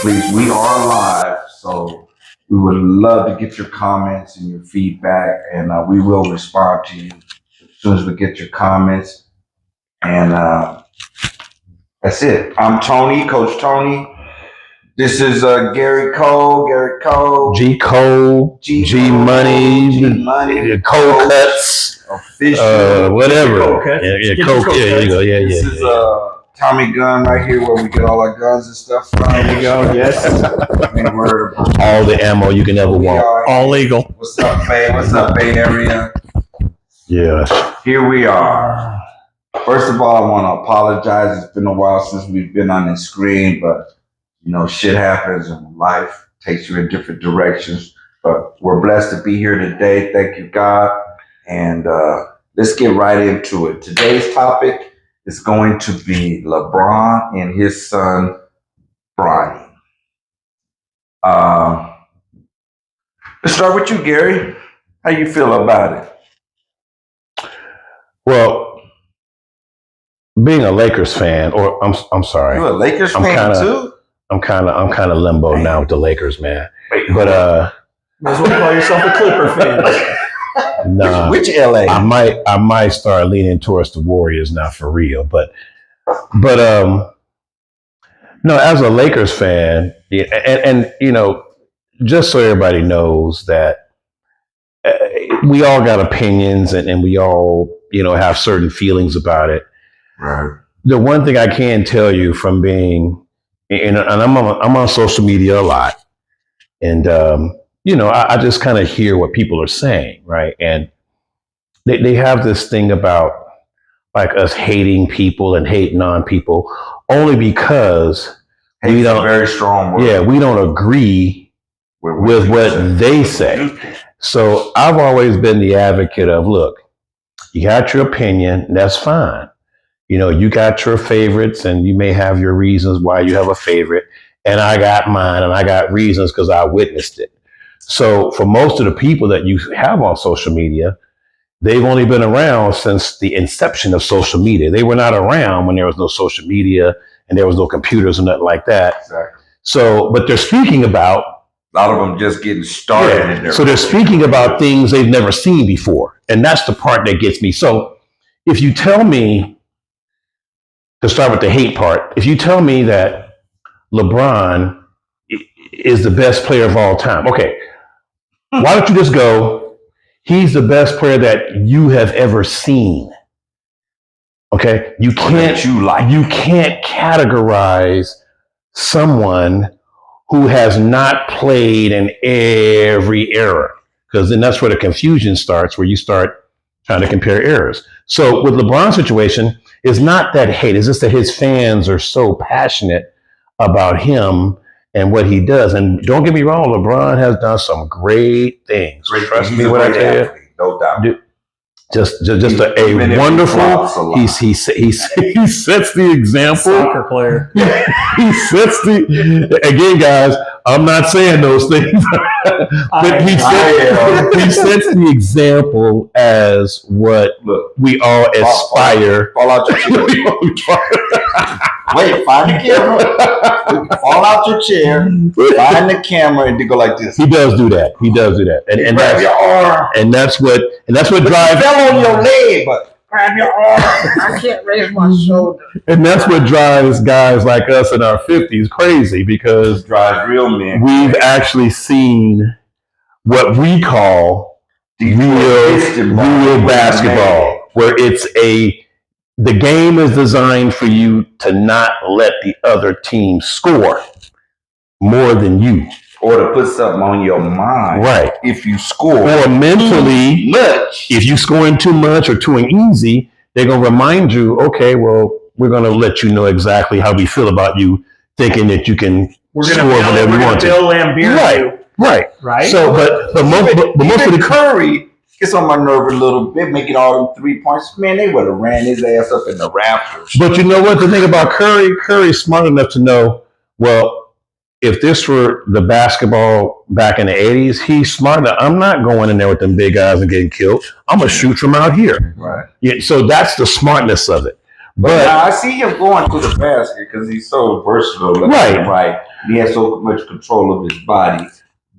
please, we are live, so we would love to get your comments and your feedback, and we will respond to you as soon as we get your comments. And that's it. I'm Tony, Coach Tony. This is Gary Cole, G Cole, G Money, Cole Cuts, official, whatever. Cole Cuts. Yeah, Cole. Yeah, there you go. Yeah. This is Tommy Gun right here, where we get all our guns and stuff from. There you go. Yes. I mean, we're all the ammo you can ever want. All legal. What's up, Bay? What's up, Bay Area? Yeah. Here we are. First of all, I want to apologize. It's been a while since we've been on the screen, but you know, shit happens and life takes you in different directions. But we're blessed to be here today. Thank you, God. And let's get right into it. Today's topic is going to be LeBron and his son, Bronny. Let's start with you, Gary. How you feel about it? Well, being a Lakers fan, or I'm sorry, You a Lakers fan too? I'm kind of limbo now with the Lakers, man. Wait, but Might as well call yourself a Clipper fan. nah, which LA? I might start leaning towards the Warriors now for real, but no, as a Lakers fan, yeah, and you know, just so everybody knows that we all got opinions and we all, you know, have certain feelings about it. Right. The one thing I can tell you from being, and I'm on social media a lot, and you know, I just kind of hear what people are saying, right? And they have this thing about like us hating people and hating on people only because we don't. Very strong word. Yeah, we don't agree with what they say. So I've always been the advocate of, look, you got your opinion, that's fine. You know, you got your favorites and you may have your reasons why you have a favorite. And I got mine and I got reasons because I witnessed it. So for most of the people that you have on social media, they've only been around since the inception of social media. They were not around when there was no social media and there was no computers and nothing like that. Exactly. So, but they're speaking about, a lot of them just getting started. yeah, so they're speaking about things they've never seen before. And that's the part that gets me. So if you tell me, to start with the hate part, if you tell me that LeBron is the best player of all time, okay, why don't you just go, he's the best player that you have ever seen. Okay, you can't categorize someone who has not played in every era, because then that's where the confusion starts, where you start trying to compare eras. So with LeBron's situation, it's not that hate, it's just that his fans are so passionate about him and what he does. And don't get me wrong, LeBron has done some great things. Trust me when I tell you. No doubt. Dude, just a wonderful. He sets the example. Soccer player. He sets again, guys. I'm not saying those things, but he sets the example as what we all aspire. Fall out your chair. Wait, find the camera. Fall out your chair. Find the camera and go like this. He does do that. And that's what drives. Fell on your leg, but Grab your arm. I can't raise my shoulder. And that's what drives guys like us in our 50s crazy, because drives real men. We've actually seen what we call real basketball, where the game is designed for you to not let the other team score more than you. Or to put something on your mind. Right. If you score. Or mentally, if you scoring too much or too easy, they're going to remind you, okay, well, we're going to let you know exactly how we feel about you, thinking that you can score whatever you want to. Bill Lambier. Right. So, but most of the Curry gets on my nerve a little bit, making all them 3 points. Man, they would have ran his ass up in the rafters. But you know what? The thing about Curry's smart enough to know, well, if this were the basketball back in the 80s, he's smart enough. I'm not going in there with them big guys and getting killed. I'm going to shoot from out here. Right. Yeah, so that's the smartness of it. But now I see him going to the basket because he's so versatile. Right. He has so much control of his body,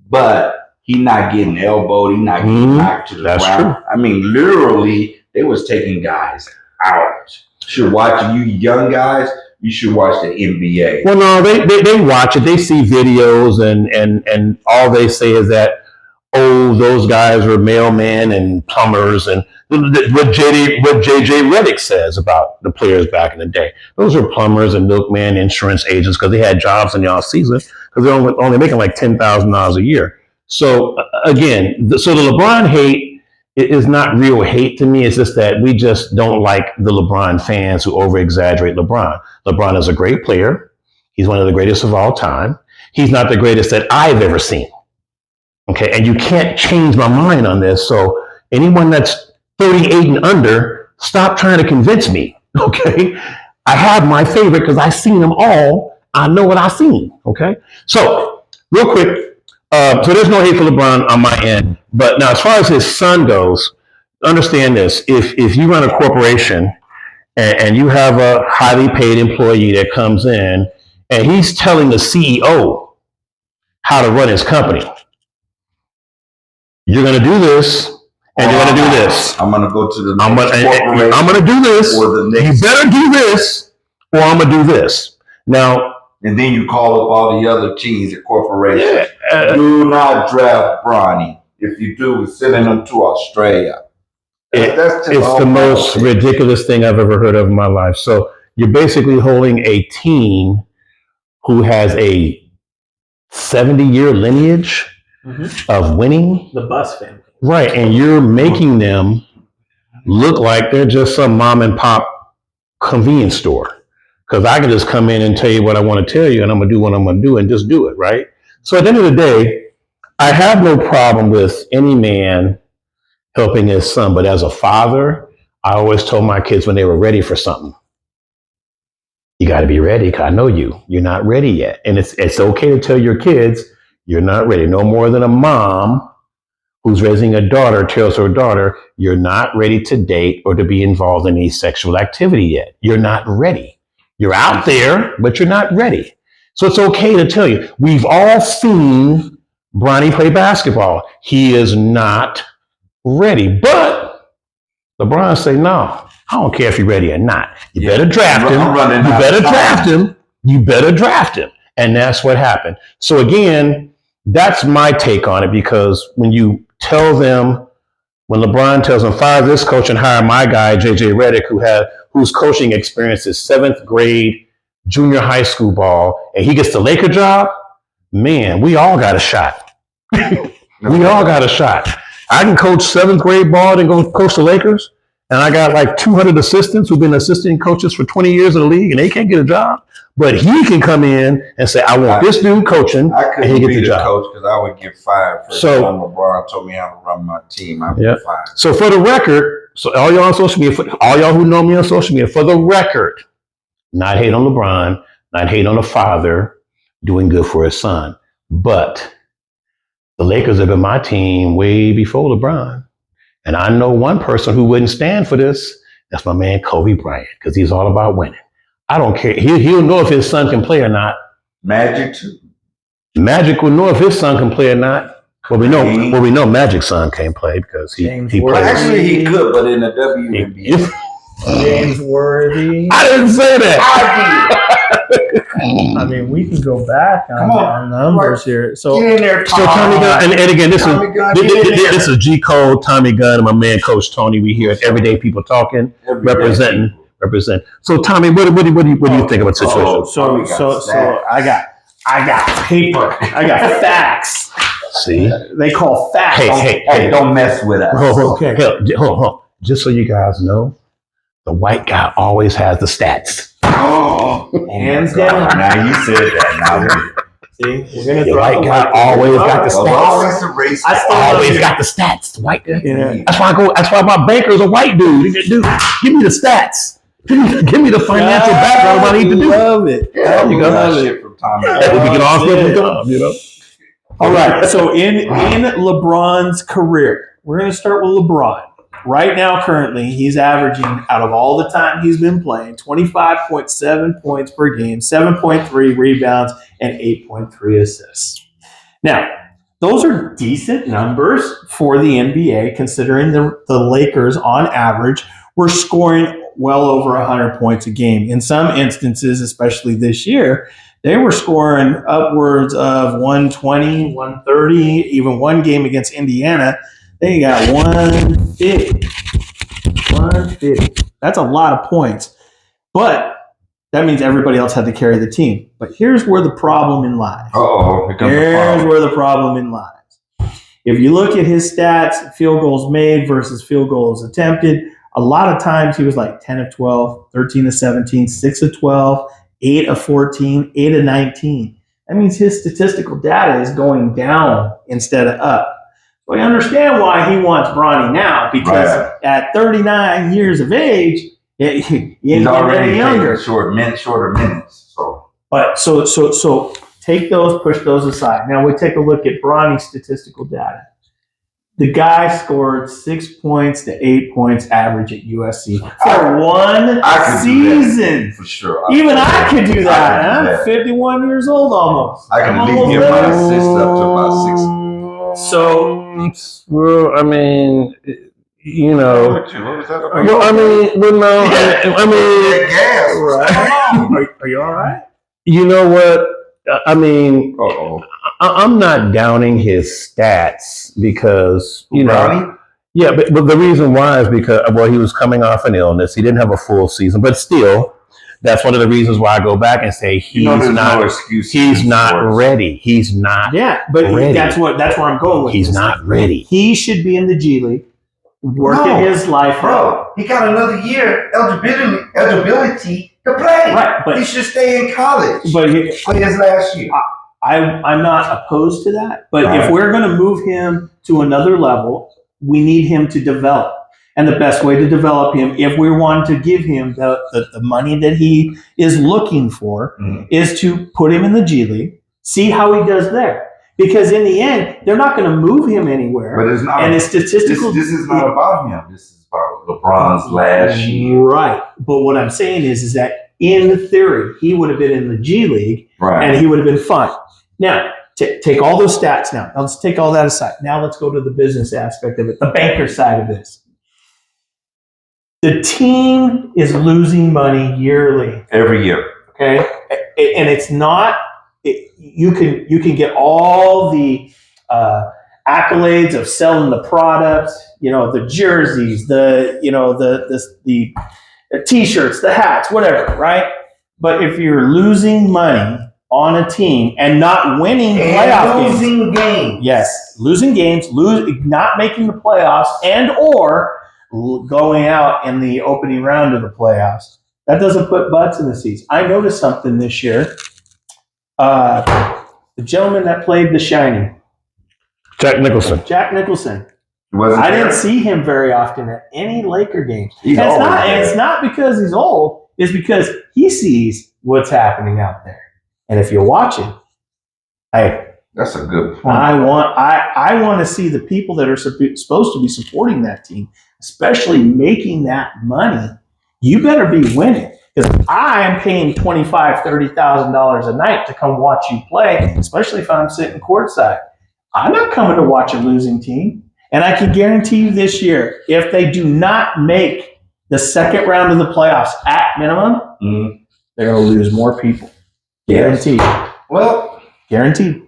but he not getting elbowed. He not getting knocked to the ground. True. I mean, literally, they was taking guys out. Should watch you young guys. You should watch the NBA. Well, no, they watch it. They see videos, and all they say is that, oh, those guys are mailmen and plumbers, and what JJ Redick says about the players back in the day. Those are plumbers and milkmen, insurance agents, because they had jobs in the off season because they're only making like $10,000 a year. So again, so the LeBron hate is not real hate to me. It's just that we just don't like the LeBron fans who over exaggerate LeBron. LeBron is a great player. He's one of the greatest of all time. He's not the greatest that I've ever seen. Okay, and you can't change my mind on this. So anyone that's 38 and under, stop trying to convince me. Okay, I have my favorite because I've seen them all. I know what I've seen. Okay, so real quick, so there's no hate for LeBron on my end. But now, as far as his son goes, understand this: if you run a corporation and you have a highly paid employee that comes in and he's telling the CEO how to run his company. You're going to do this, and you're going to do this. I'm going to go to the I'm going to do this. You better do this, or I'm going to do this. Now, and then you call up all the other teams and corporations. Do not draft Bronny. If you do, we're sending them to Australia. It's the most ridiculous thing I've ever heard of in my life. So you're basically holding a team who has a 70-year lineage of winning. The Bus family. Right, and you're making them look like they're just some mom and pop convenience store. Because I can just come in and tell you what I want to tell you, and I'm going to do what I'm going to do and just do it, right? So at the end of the day, I have no problem with any man helping his son. But as a father, I always told my kids when they were ready for something, you got to be ready, because I know you're not ready yet. And it's okay to tell your kids you're not ready. No more than a mom who's raising a daughter tells her daughter, you're not ready to date or to be involved in any sexual activity yet. You're not ready. You're out there, but you're not ready. So it's okay to tell you. We've all seen Bronny play basketball. He is not ready. But LeBron say, no, I don't care if you're ready or not. You better draft him. You better draft him. You better draft him. And that's what happened. So again, that's my take on it, because when you tell them, when LeBron tells them, fire this coach and hire my guy, JJ Redick, whose coaching experience is 7th grade, junior high school ball, and he gets the Laker job, man, we all got a shot. We all got a shot. I can coach 7th grade ball and go coach the Lakers, and I got like 200 assistants who've been assistant coaches for 20 years in the league, and they can't get a job. But he can come in and say, I want this dude coaching, and he gets the job. Coach, because I would get fired for the time LeBron told me how to run my team. I would get fired. So for the record, so all y'all on social media, all y'all who know me on social media, for the record, not hate on LeBron, not hate on the father doing good for his son. But the Lakers have been my team way before LeBron. And I know one person who wouldn't stand for this. That's my man, Kobe Bryant, because he's all about winning. I don't care. He'll know if his son can play or not. Magic too. Magic will know if his son can play or not. Well, we know Magic's son can't play because he plays. Actually, he could, but in the WNBA. James Worthy. I didn't say that. I mean, we can go back on numbers here. So, Tommy Gunn, and again, this is G Code, Tommy Gunn, and my man, Coach Tony. We here at Everyday People Talking, represent. So, Tommy, what do you think about the situation? So I got paper. I got facts. See, they call facts. Hey, don't mess with us. Okay. Hold on. Just so you guys know, the white guy always has the stats. Hands down. Now you said that. Now see, we're gonna the white guy always got the stats. Always got the stats. The white guy. Yeah. That's why my banker's a white dude. Dude, give me the stats. Give me the financial background I need to do. Love it. You got shit from Tommy. We can all flip from Tom, you know. All right. So in LeBron's career, we're going to start with LeBron. Right now, currently, he's averaging, out of all the time he's been playing, 25.7 points per game, 7.3 rebounds, and 8.3 assists. Now, those are decent numbers for the NBA, considering the Lakers, on average, were scoring well over 100 points a game. In some instances, especially this year, they were scoring upwards of 120, 130, even one game against Indiana, they got 150. 150. That's a lot of points. But that means everybody else had to carry the team. But here's where the problem in lies. Here's where the problem in lies. If you look at his stats, field goals made versus field goals attempted, a lot of times he was like 10 of 12, 13 of 17, 6 of 12, 8 of 14, 8 of 19. That means his statistical data is going down instead of up. So I understand why he wants Bronny now, because at 39 years of age, he's already younger. Shorter minutes. So take those, push those aside. Now we take a look at Bronny's statistical data. The guy scored 6 points to 8 points average at USC for one season. For sure. Even I could do that. I'm 51 years old almost. I can at least get my assist up to about 6. So, well, I mean, you know. What was that about? Well, I mean, gas. Right. Are you all right? You know what? I mean, Uh-oh. I'm not downing his stats because, you know. Bronny? Yeah, but the reason why is because, well, he was coming off an illness. He didn't have a full season, but still, that's one of the reasons why I go back and say he's not ready. He's not. Yeah, but ready. That's where I'm going with. He's not ready. He should be in the G League, working his life out. He got another year eligibility to play. Right, but he should stay in college. But play his last year. I'm not opposed to that. But if we're going to move him to another level, we need him to develop. And the best way to develop him, if we want to give him the money that he is looking for, is to put him in the G League, see how he does there. Because in the end, they're not going to move him anywhere. But it's not. And his statistical. This is not about him. This is about LeBron's last year. Right. But what I'm saying is that in theory, he would have been in the G League, and he would have been fine. Now, take all those stats now. Let's take all that aside. Now let's go to the business aspect of it, the banker side of this. The team is losing money yearly. Every year. Okay? And it's not, you can get all the accolades of selling the products, the jerseys, the t-shirts, the hats, whatever, right? But if you're losing money on a team and not winning playoff games. Losing games, not making the playoffs, and or going out in the opening round of the playoffs. That doesn't put butts in the seats. I noticed something this year. The gentleman that played The Shining. Jack Nicholson. I didn't see him very often at any Laker games. It's not because he's old. It's because he sees what's happening out there. And if you're watching, that's a good point. I want to see the people that are supposed to be supporting that team, especially making that money. You better be winning, because I am paying $25,000, $30,000 a night to come watch you play, especially if I'm sitting courtside. I'm not coming to watch a losing team. And I can guarantee you this year, if they do not make the second round of the playoffs at minimum, they're going to lose more people. Guaranteed. Well, guaranteed.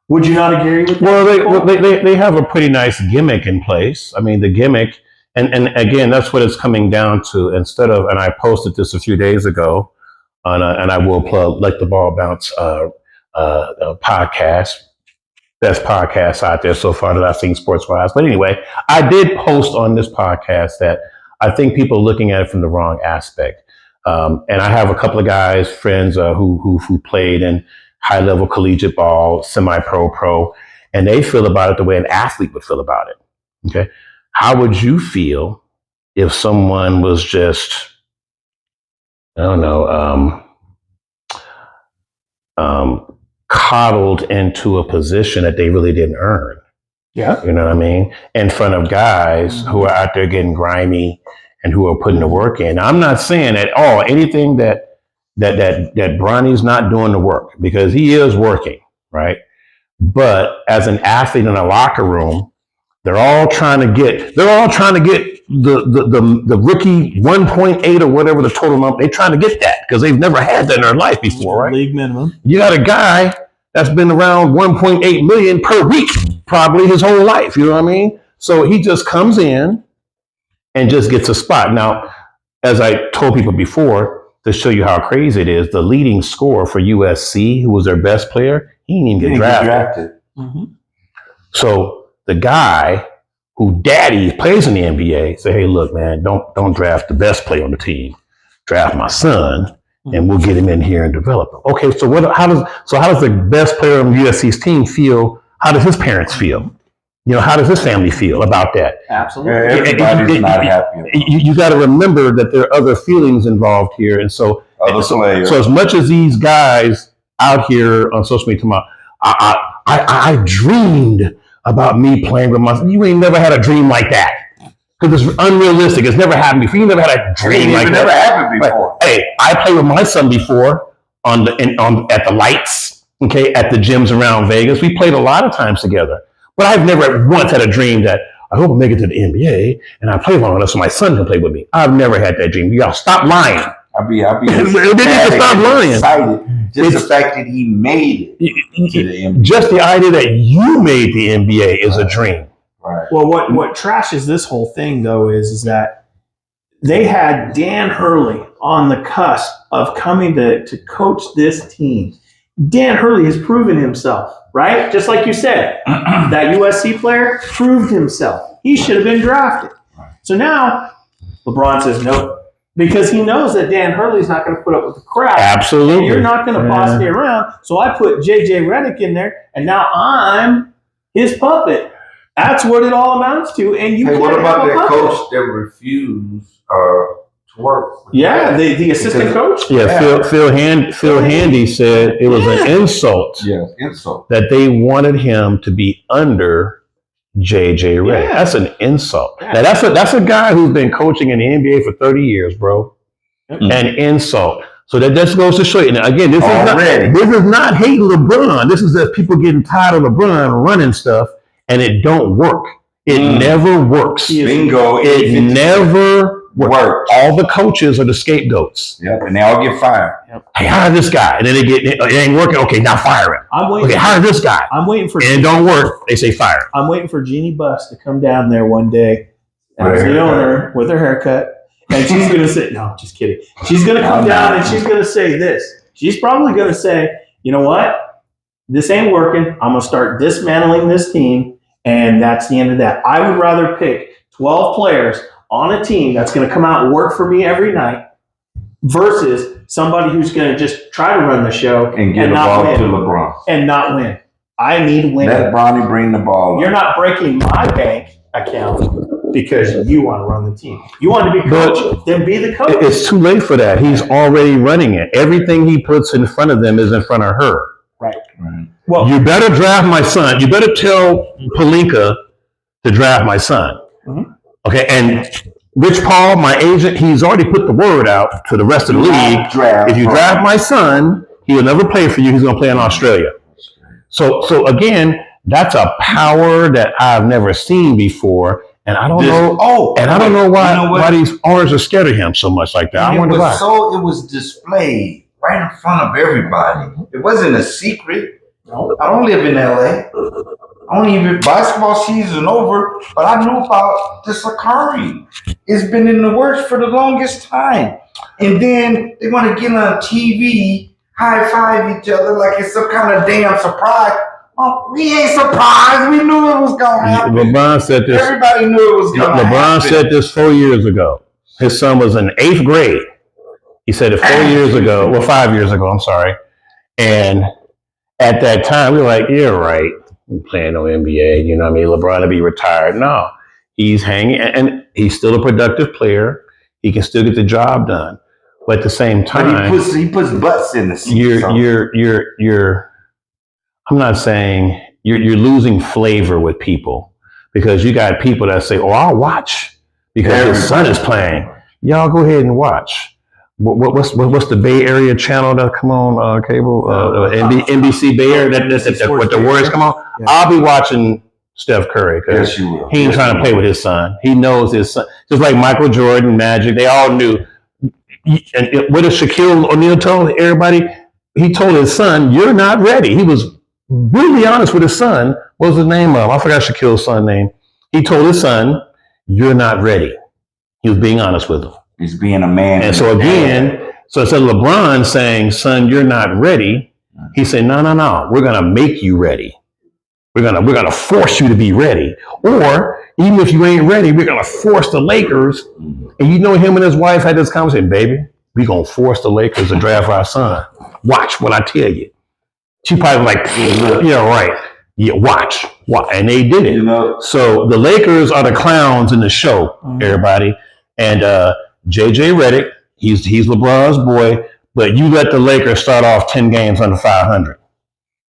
Would you not agree with that? Well, they have a pretty nice gimmick in place. I mean, the gimmick, and again, that's what it's coming down to. Instead of, and I posted this a few days ago, and I will plug Let the Ball Bounce podcast. Best podcast out there so far that I've seen sports-wise. But anyway, I did post on this podcast that I think people are looking at it from the wrong aspect. And I have a couple of guys, friends who played in high-level collegiate ball, semi-pro, and they feel about it the way an athlete would feel about it. Okay, how would you feel if someone was just, I don't know, coddled into a position that they really didn't earn? Yeah, you know what I mean? In front of guys who are out there getting grimy and who are putting the work in. Now, I'm not saying at all anything that that Bronny's not doing the work, because he is working, right? But as an athlete in a locker room, they're all trying to get the rookie 1.8 or whatever the total number. They're trying to get that because they've never had that in their life before, right? League minimum. You got a guy that's been around 1.8 million per week, probably his whole life. You know what I mean? So he just comes in and just gets a spot. Now, as I told people before, to show you how crazy it is, the leading scorer for USC, who was their best player, he didn't even get drafted. Mm-hmm. So the guy who daddy plays in the NBA say, hey, look, man, don't draft the best player on the team. Draft my son, and we'll get him in here and develop him. Okay, so how does the best player on USC's team feel? How does his parents feel? You know, how does his family feel about that? Absolutely. Everybody's not happy. You got to remember that there are other feelings involved here. And so as much as these guys out here on social media, I dreamed about me playing with my son. You ain't never had a dream like that. Because it's unrealistic. It's never happened before. You never had a dream like that. Never happened before. Right. Hey, I played with my son before at the lights, okay, at the gyms around Vegas. We played a lot of times together. But I've never once had a dream that I hope I make it to the NBA and I play long enough so my son can play with me. I've never had that dream. Y'all stop lying. I'll be stop lying. Excited. Just the fact that he made it to the NBA. Just the idea that you made the NBA is a dream. Right. Well, what trashes this whole thing though is that they had Dan Hurley on the cusp of coming to coach this team. Dan Hurley has proven himself, right? Just like you said, that USC player proved himself. He should have been drafted. So now LeBron says no, because he knows that Dan Hurley's not going to put up with the crap. Absolutely. And you're not going to boss me around. So I put JJ Redick in there, and now I'm his puppet. That's what it all amounts to. And you. Hey, what about that coach that refused to work? Yeah, the assistant coach. Yeah, Phil Handy said it was an insult. Yeah, insult that they wanted him to be under JJ Redick. Yeah. That's an insult. Yeah. Now that's a guy who's been coaching in the NBA for 30 years, bro. Mm-hmm. An insult. So that just goes to show you. Now again, this is not hating LeBron. This is that people getting tired of LeBron running stuff, and it don't work. It never works. Bingo. It never works. All the coaches are the scapegoats. Yep, and they all get fired. Yep. Hey, hire this guy, and then it ain't working. Okay, now fire him. Hire this guy. I'm waiting for. And it don't work. They say fire him. I'm waiting for Jeannie Buss to come down there one day as the owner with her haircut, and she's gonna say, "No, just kidding." She's gonna come down and she's gonna say this. She's probably gonna say, "You know what? This ain't working. I'm gonna start dismantling this team." And that's the end of that. I would rather pick 12 players on a team that's going to come out and work for me every night versus somebody who's going to just try to run the show and get the ball to LeBron and not win. I need winning. Let Bronny bring the ball. You're not breaking my bank account because you want to run the team. You want to be coach, then be the coach. It's too late for that. He's already running it. Everything he puts in front of them is in front of her. Right. Well, you better draft my son. You better tell Pelinka to draft my son. Mm-hmm. Okay, and Rich Paul, my agent, he's already put the word out to the rest of the league. If you draft my son, he will never play for you. He's going to play in Australia. So again, that's a power that I've never seen before, and I don't know. I don't know why these owners are scared of him so much like that. I wonder why. So it was displayed right in front of everybody. It wasn't a secret. No. I don't live in LA. Basketball season over, but I knew about this occurring. It's been in the works for the longest time. And then they want to get on TV, high five each other like it's some kind of damn surprise. Oh, we ain't surprised. We knew it was going to happen. LeBron said this. Everybody knew it was going to happen. LeBron said this 4 years ago. His son was in 8th grade. He said it 5 years ago, I'm sorry. And at that time, we were like, you're right. We're playing no NBA. You know what I mean? LeBron will be retired. No, he's hanging, and he's still a productive player. He can still get the job done. But at the same time, he puts butts in the seat. You're I'm not saying you're losing flavor with people because you got people that say, oh, I'll watch because his son is playing. Y'all go ahead and watch. what's the Bay Area channel that come on cable? NBC Bay Area. That's what the Warriors come on. Yeah. I'll be watching Steph Curry because he ain't trying to play with his son. He knows his son. Just like Michael Jordan, Magic, they all knew. And what did Shaquille O'Neal tell everybody? He told his son, "You're not ready." He was brutally honest with his son. What was his name? I forgot Shaquille's son's name. He told his son, "You're not ready." He was being honest with him. He's being a man. And so again, so instead of LeBron saying, "Son, you're not ready," he said, "No. We're gonna make you ready. We're gonna force you to be ready. Or even if you ain't ready, we're gonna force the Lakers." And you know, him and his wife had this conversation, "Baby, we're gonna force the Lakers to draft our son. Watch what I tell you." She probably was like, "Yeah, right. Yeah, watch." And they did it. You know? So the Lakers are the clowns in the show, everybody. And JJ Redick, he's LeBron's boy, but you let the Lakers start off 10 games under 500,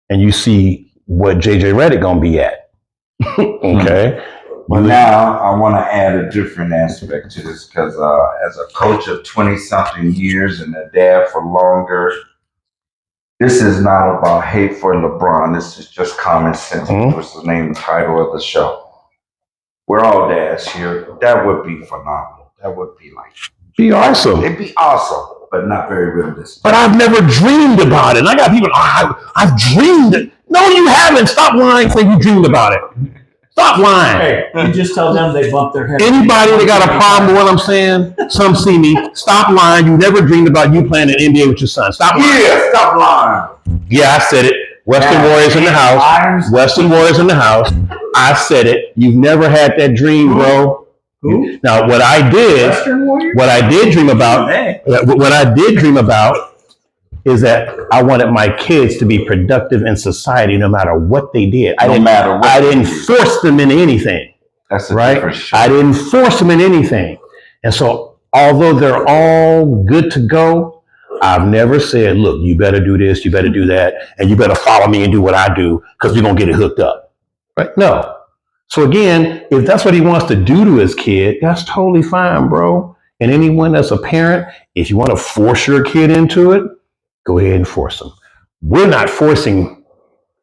and you see what JJ Redick gonna be at. Okay. But now I want to add a different aspect to this because as a coach of 20-something years and a dad for longer, this is not about hate for LeBron. This is just common sense, which was the name and title of the show. We're all dads here. That would be phenomenal. That would be be awesome. It'd be awesome, but not very realistic. But I've never dreamed about it. And I got people, I've dreamed it. No, you haven't. Stop lying saying you dreamed about it. Stop lying. Hey, you just tell them they bump their head. Anybody that got a problem with what I'm saying, some see me. Stop lying. You never dreamed about you playing in NBA with your son. Stop lying. Yeah, stop lying. Yeah, I said it. Western Warriors in the house. Western Warriors in the house. I said it. You've never had that dream, bro. Who? Now, what I did dream about is that I wanted my kids to be productive in society no matter what they did. I didn't force them into anything. That's right. I didn't force them in anything. And so, although they're all good to go, I've never said, "Look, you better do this, you better do that, and you better follow me and do what I do because we're going to get it hooked up." Right? No. So again, if that's what he wants to do to his kid, that's totally fine, bro. And anyone that's a parent, if you want to force your kid into it, go ahead and force them. We're not forcing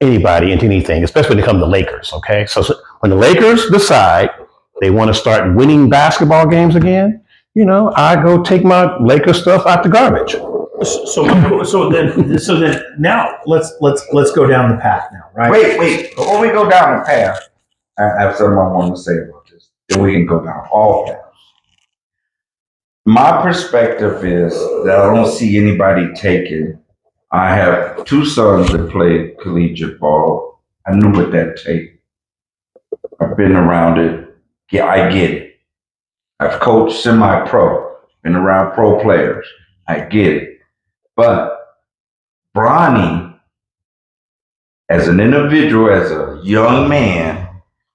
anybody into anything, especially when it comes to Lakers, okay? So when the Lakers decide they want to start winning basketball games again, you know, I go take my Lakers stuff out the garbage. So then now let's go down the path now, right? Wait. Before we go down the path, I have something I want to say about this. Then we can go down all paths. My perspective is that I don't see anybody taking. I have two sons that played collegiate ball. I knew what that takes. I've been around it. Yeah, I get it. I've coached semi-pro, been around pro players. I get it. But Bronny, as an individual, as a young man,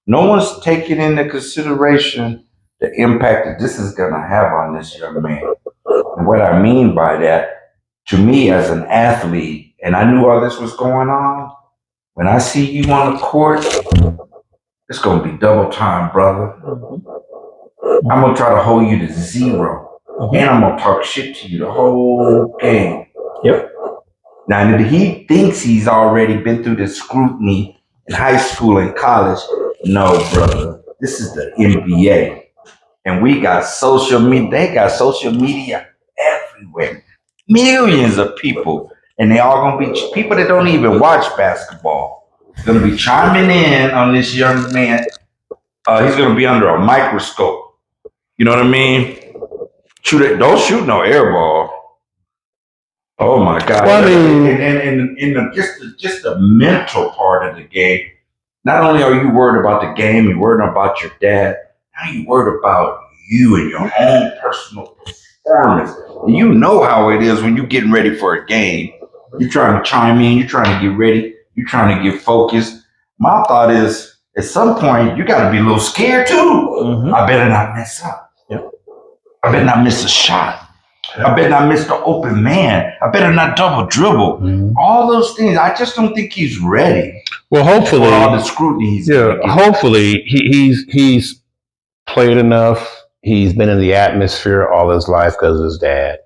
no one's taking into consideration the impact that this is going to have on this young man. And what I mean by that, to me as an athlete, and I knew all this was going on, when I see you on the court, it's going to be double time, brother. I'm going to try to hold you to zero. And I'm going to talk shit to you the whole game. Yep. Now, if he thinks he's already been through the scrutiny in high school and college, no, brother. This is the NBA. And we got social media. They got social media everywhere. Millions of people. And they all going to be people that don't even watch basketball. Going to be chiming in on this young man. He's going to be under a microscope. You know what I mean? Don't shoot no air ball. Oh my God! Well, I mean, and just the mental part of the game. Not only are you worried about the game, you're worried about your dad. Now you're worried about you and your own personal performance. And you know how it is when you're getting ready for a game. You're trying to chime in. You're trying to get ready. You're trying to get focused. My thought is, at some point, you got to be a little scared too. I better not mess up. Yep. I better not miss a shot. I better not miss the open man. I better not double dribble. All those things. I just don't think he's ready. Well, hopefully, for all the scrutiny. Hopefully, he's played enough. He's been in the atmosphere all his life because of his dad.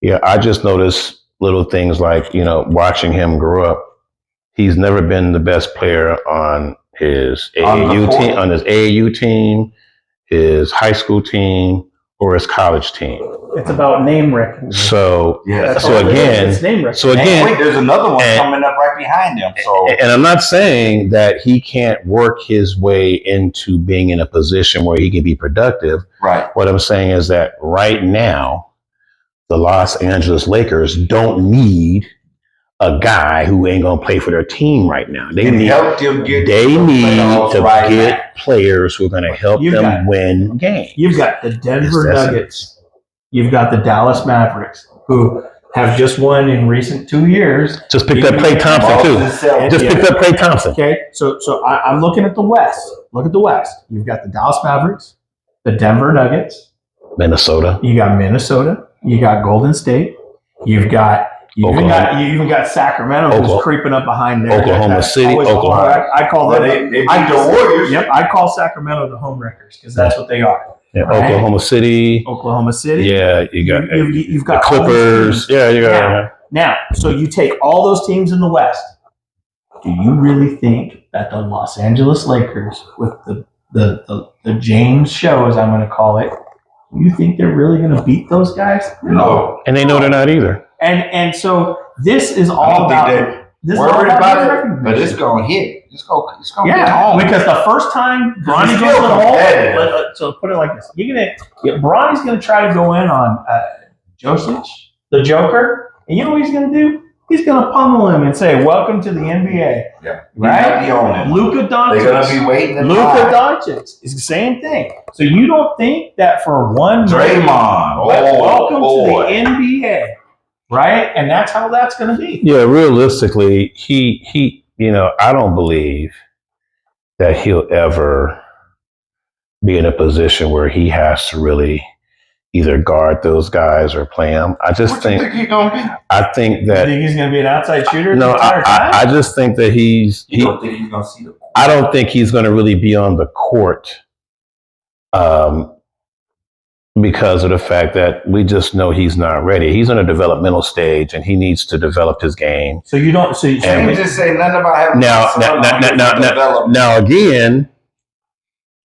Yeah, I just noticed little things like, watching him grow up. He's never been the best player on his AAU team, his high school team, or his college team. It's about name recognition. So, That's so all it is. again, It's name recognition. so again, wait, there's another one coming up right behind him. So, and I'm not saying that he can't work his way into being in a position where he can be productive. right. What I'm saying is that right now, the Los Angeles Lakers don't need a guy who ain't gonna play for their team right now. They need to get players who are gonna help them win games. You've got the Denver Nuggets. You've got the Dallas Mavericks, who have just won in recent 2 years. Just picked up Klay Thompson too. Just picked up Klay Thompson. Okay, so I'm looking at the West. Look at the West. You've got the Dallas Mavericks, the Denver Nuggets, Minnesota. You got Minnesota. You got Golden State. You even got Sacramento, who's creeping up behind there. Oklahoma City. Oklahoma. I call them. They beat the Warriors. Yep, I call Sacramento the home wreckers because that's what they are. Yeah, right? Oklahoma City. Yeah, you've got the Clippers. Yeah, you got now. So you take all those teams in the West. Do you really think that the Los Angeles Lakers, with the James show, as I'm going to call it, you think they're really going to beat those guys? No. And they know they're not either. And so this is all about. This worried about it, but it's going to hit. It's going to get home. Because the first time Bronny goes to the hole, so put it like this: Bronny's going to try to go in on Josic, the Joker, and you know what he's going to do? He's going to pummel him and say, "Welcome to the NBA." Yeah, right. Luka Doncic. They're going to be waiting. Luka Doncic. It's the same thing. So you don't think that for one Draymond, welcome to the NBA. Right? And that's how that's going to be. Yeah, realistically, he I don't believe that he'll ever be in a position where he has to really either guard those guys or play them. I just think he's going to be? I think that you think he's going to be an outside shooter? No, I just think that you don't think he's going to see the court? I don't think he's going to really be on the court. Because of the fact that we just know he's not ready. He's in a developmental stage, and he needs to develop his game. So you don't. So you just say nothing about having now again,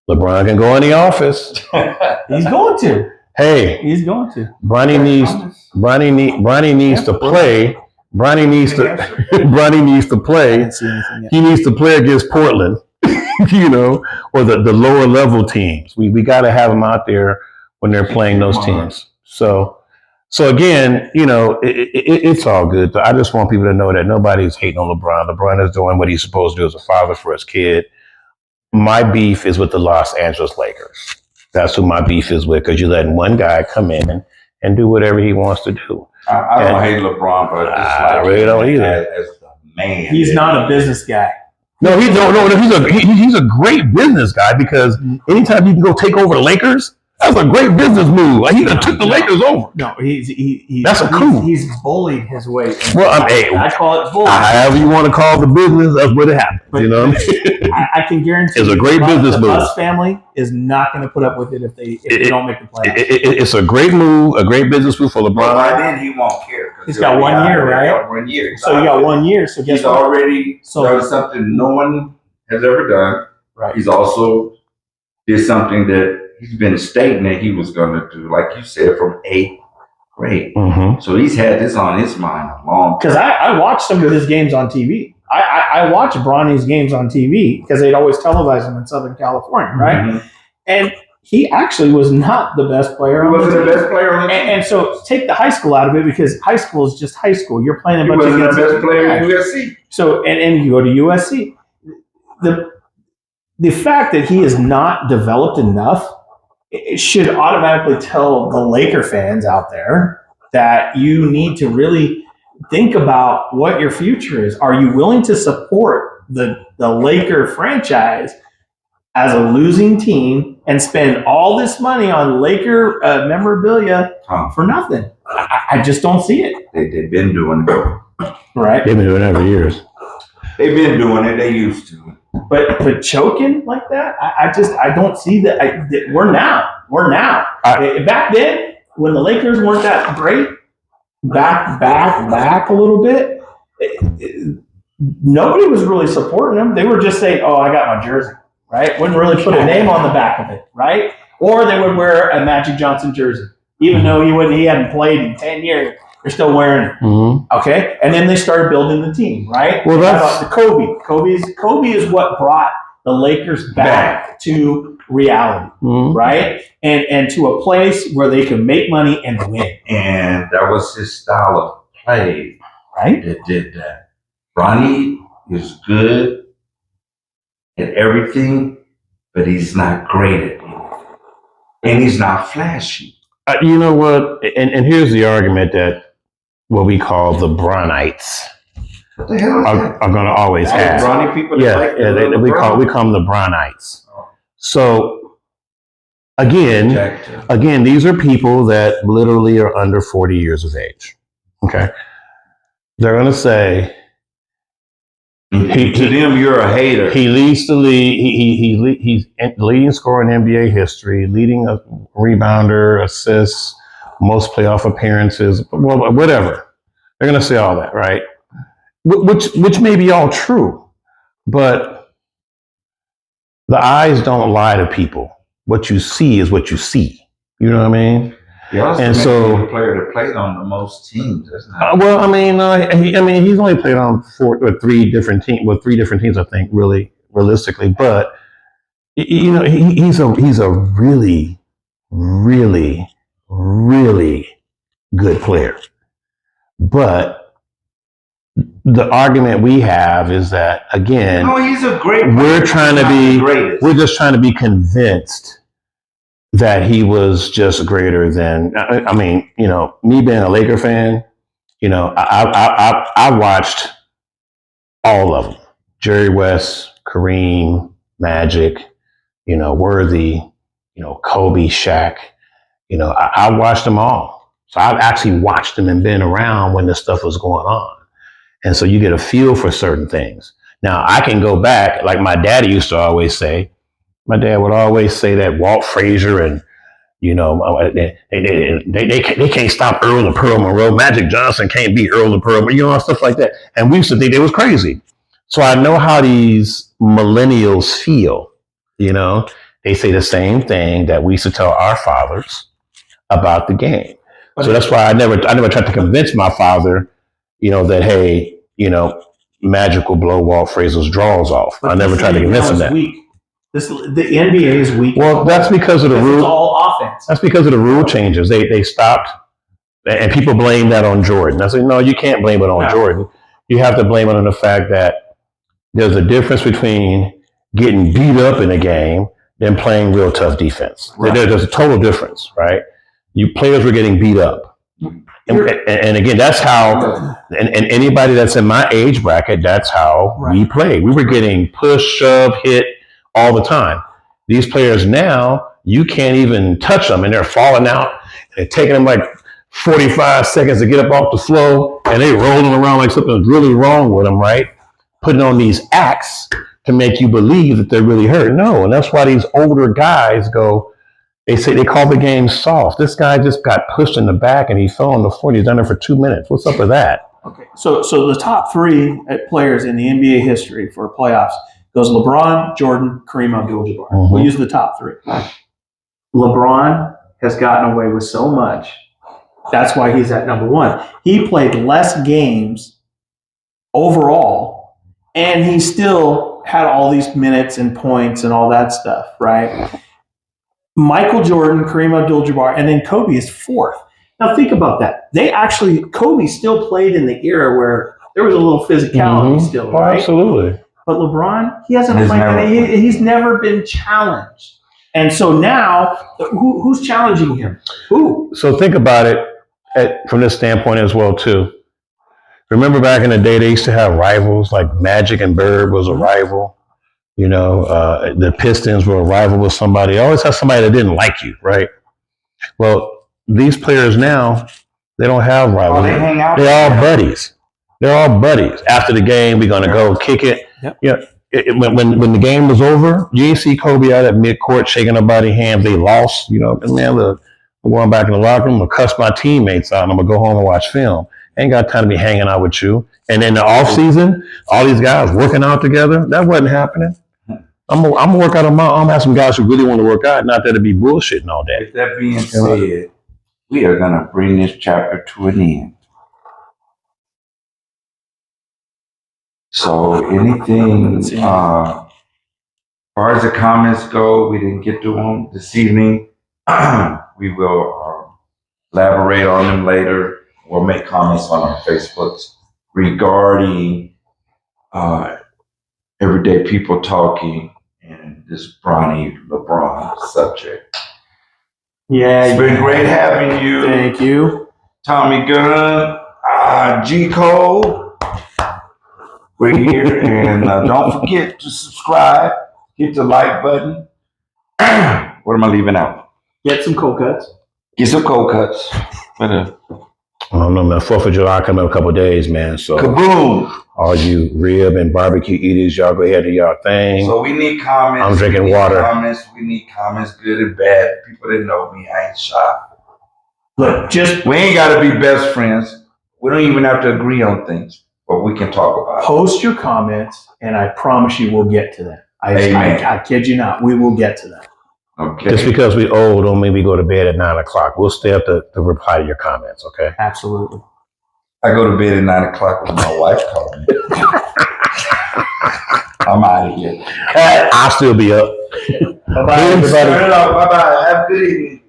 LeBron can go in the office. He's going to. Hey, he's going to. Bronny needs to play. Bronny needs to play. He needs to play against Portland, or the lower level teams. We got to have him out there when they're playing those teams. So again, it's all good. I just want people to know that nobody's hating on LeBron. LeBron is doing what he's supposed to do as a father for his kid. My beef is with the Los Angeles Lakers. That's who my beef is with, because you're letting one guy come in and do whatever he wants to do. I don't hate LeBron, but I really don't either. As the man, he's not a business guy. No, he's a great business guy, because anytime you can go take over the Lakers, that's a great business move. Like, he done took the Lakers over. No, he's that's a coup. He's bullied his way. Well, I call it bullying. However you want to call the business, that's what it happened. But, you know what I mean? I can guarantee it's a great business move. The Buss family is not going to put up with it if they don't make the playoffs. It's a great move, a great business move for LeBron. But by then he won't care. He's got 1 year, right? 1 year. So you got 1 year. So guess he's already done something no one has ever done. Right. He's also did something that he's been stating that he was going to do, like you said, from 8th grade. Mm-hmm. So he's had this on his mind a long time. Because I watched some of his games on TV. I watched Bronny's games on TV because they'd always televise them in Southern California, right? Mm-hmm. And he actually was not the best player on the team. He wasn't the best player on the team. And so take the high school out of it, because high school is just high school. You're playing a bunch of guys. He wasn't the best player at USC. So, and you go to USC. The fact that he is not developed enough, it should automatically tell the Laker fans out there that you need to really think about what your future is. Are you willing to support the Laker franchise as a losing team and spend all this money on Laker memorabilia for nothing? I just don't see it. They've been doing it. Right? They've been doing it for years. They've been doing it. They used to. But choking like that, I don't see that. We're now. Back then, when the Lakers weren't that great, back a little bit, nobody was really supporting him. They were just saying, "Oh, I got my jersey," right? Wouldn't really put a name on the back of it, right? Or they would wear a Magic Johnson jersey, even though he hadn't played in 10 years. They're still wearing it. Mm-hmm. Okay, and then they started building the team, right? Well, that's the Kobe. Kobe is what brought the Lakers back to reality, right? And to a place where they can make money and win. And that was his style of play, right? That did that. Bronny is good at everything, but he's not great at anything. And he's not flashy. You know what? And here's the argument that what we call the Bronnites what the hell are going to always have. Bronny people we call them the Bronnites. Oh. So again, these are people that literally are under 40 years of age. Okay, they're going to say. To them, you're a hater. He leads the league. He's leading scorer in NBA history, leading a rebounder, assists, most playoff appearances, well, whatever. They're going to say all that, right? Which may be all true, but the eyes don't lie to people. What you see is what you see. You know what I mean? And so, the player that played on the most teams, isn't it? Well, I mean, he's only played on three different teams, I think, really, realistically. But you know, he's a really, really, really good player. But the argument we have is that again, he's a great player. We're just trying to be convinced that he was just greater than. I mean, you know, me being a Laker fan, you know, I watched all of them: Jerry West, Kareem, Magic, you know, Worthy, you know, Kobe, Shaq. You know, I watched them all. So I've actually watched them and been around when this stuff was going on, and so you get a feel for certain things. Now I can go back, like my daddy used to always say. My dad would always say that Walt Frazier and, you know, they can't stop Earl and Pearl Monroe. Magic Johnson can't beat Earl and Pearl, you know, stuff like that. And we used to think they was crazy. So I know how these millennials feel. You know, they say the same thing that we used to tell our fathers about the game. So that's why I never tried to convince my father, you know, that hey, you know, Magic will blow Walt Frazier's draws off. I never tried to convince him that. The NBA is weak. Well, that's because of the rule. It's all offense. That's because of the rule changes. They stopped, and people blame that on Jordan. I said, no, you can't blame it on Jordan. You have to blame it on the fact that there's a difference between getting beat up in a game than playing real tough defense. Right. There's a total difference, right? You players were getting beat up. And again, that's how, and anybody that's in my age bracket, that's how we played. We were getting pushed, shoved, hit, all the time. These players now, you can't even touch them, and they're falling out. And they're taking them like 45 seconds to get up off the floor, and they're rolling around like something's really wrong with them, right? Putting on these acts to make you believe that they're really hurt. No, and that's why these older guys go, they call the game soft. This guy just got pushed in the back, and he fell on the floor, and he's done it for 2 minutes. What's up with that? Okay, so the top three players in the NBA history for playoffs goes LeBron, Jordan, Kareem Abdul-Jabbar. Mm-hmm. We'll use the top three. LeBron has gotten away with so much. That's why he's at number one. He played less games overall, and he still had all these minutes and points and all that stuff, right? Michael Jordan, Kareem Abdul-Jabbar, and then Kobe is fourth. Now think about that. Kobe still played in the era where there was a little physicality still, right? Absolutely. But LeBron, he hasn't played. He's never been challenged, and so now, who's challenging him? Who? So think about it from this standpoint as well too. Remember back in the day, they used to have rivals like Magic and Bird was a rival. You know, the Pistons were a rival with somebody. You always have somebody that didn't like you, right? Well, these players now, they don't have rivals. They hang out. They're all buddies. They're all buddies. After the game, we're gonna go kick it. Yep. Yeah. When the game was over, you didn't see Kobe out at midcourt shaking nobody's hand. They lost. You know, man, look, I'm going back in the locker room. I'm going to cuss my teammates out. And I'm going to go home and watch film. Ain't got time to be hanging out with you. And in the off season, all these guys working out together, that wasn't happening. I'm gonna work out on my own. I have some guys who really want to work out, not that it be bullshitting all day. With that being said, we are going to bring this chapter to an end. So anything, as far as the comments go, we didn't get to them this evening. We will elaborate on them later. We'll make comments on our Facebooks regarding everyday people talking and this Bronny LeBron subject. Yeah, It's been great having you. Thank you. Tommy Gunn, G Cole. We're here, and don't forget to subscribe. Hit the like button. What am I leaving out? Get some cold cuts. Get some cold cuts. I don't know, man. 4th of July coming up a couple of days, man. So Kaboom! all you rib and barbecue eaters, y'all go ahead and do y'all thing. So we need comments. I'm drinking water. We need comments, good and bad. People that know me, I ain't shy. Look, We ain't got to be best friends. We don't even have to agree on things, but we can talk about it. post your comments, and I promise you we'll get to them. I kid you not. We will get to them. Okay. Just because we old don't mean we go to bed at 9 o'clock. We'll stay up to reply to your comments, okay? Absolutely. I go to bed at 9 o'clock when my wife calls me. I'm out of here. I'll still be up. Bye-bye, everybody. Turn it off. Bye-bye. Have a good evening.